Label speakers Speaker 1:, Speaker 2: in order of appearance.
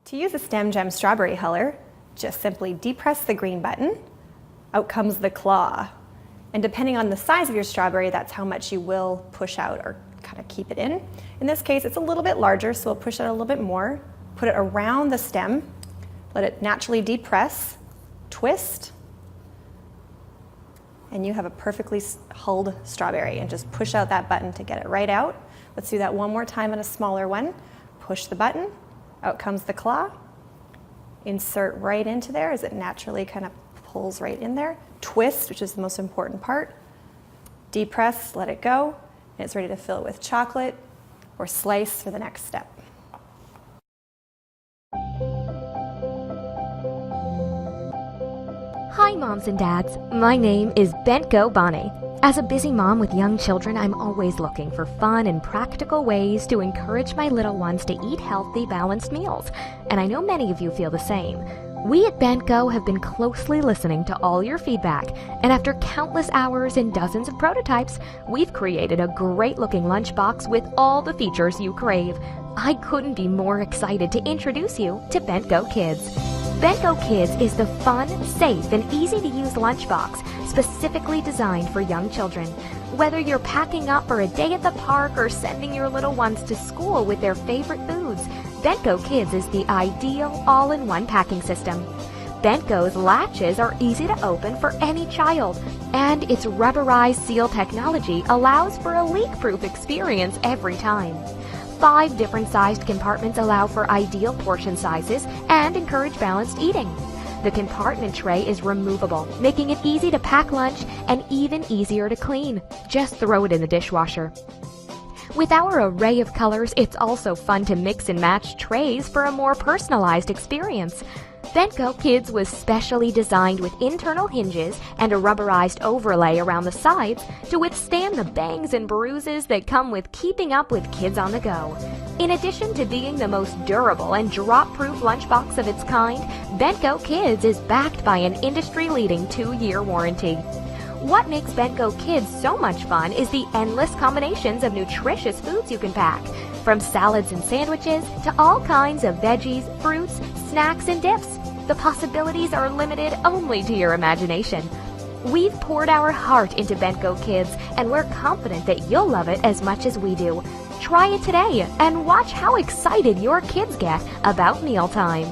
Speaker 1: To use a Stem Gem strawberry huller, just simply depress the green button, out comes the claw. And depending on the size of your strawberry, that's how much you will push out or kind of keep it in. In this case, it's a little bit larger, so we'll push it a little bit more, put it around the stem, let it naturally depress, twist, and you have a perfectly hulled strawberry. And just push out that button to get it right out. Let's do that one more time on a smaller one. Push the button, out comes the claw, insert right into there as it naturally kind of pulls right in there. Twist, which is the most important part. Depress, let it go, and it's ready to fill it with chocolate or slice for the next step.
Speaker 2: Hi moms and dads, my name is Bentgo Bonnie. As a busy mom with young children, I'm always looking for fun and practical ways to encourage my little ones to eat healthy, balanced meals. And I know many of you feel the same. We at Bentgo have been closely listening to all your feedback, and after countless hours and dozens of prototypes, we've created a great-looking lunchbox with all the features you crave. I couldn't be more excited to introduce you to Bentgo Kids. Bentgo Kids is the fun, safe, and easy-to-use lunchbox specifically designed for young children. Whether you're packing up for a day at the park or sending your little ones to school with their favorite foods, Bentgo Kids is the ideal all-in-one packing system. Bentgo's latches are easy to open for any child, and its rubberized seal technology allows for a leak-proof experience every time. 5 different sized compartments allow for ideal portion sizes and encourage balanced eating. The compartment tray is removable, making it easy to pack lunch and even easier to clean. Just throw it in the dishwasher. With our array of colors, it's also fun to mix and match trays for a more personalized experience. Bentgo Kids was specially designed with internal hinges and a rubberized overlay around the sides to withstand the bangs and bruises that come with keeping up with kids on the go. In addition to being the most durable and drop-proof lunchbox of its kind, Bentgo Kids is backed by an industry-leading 2-year warranty. What makes Bentgo Kids so much fun is the endless combinations of nutritious foods you can pack, from salads and sandwiches to all kinds of veggies, fruits, snacks, and dips. The possibilities are limited only to your imagination. We've poured our heart into Bentgo Kids, and we're confident that you'll love it as much as we do. Try it today and watch how excited your kids get about mealtime.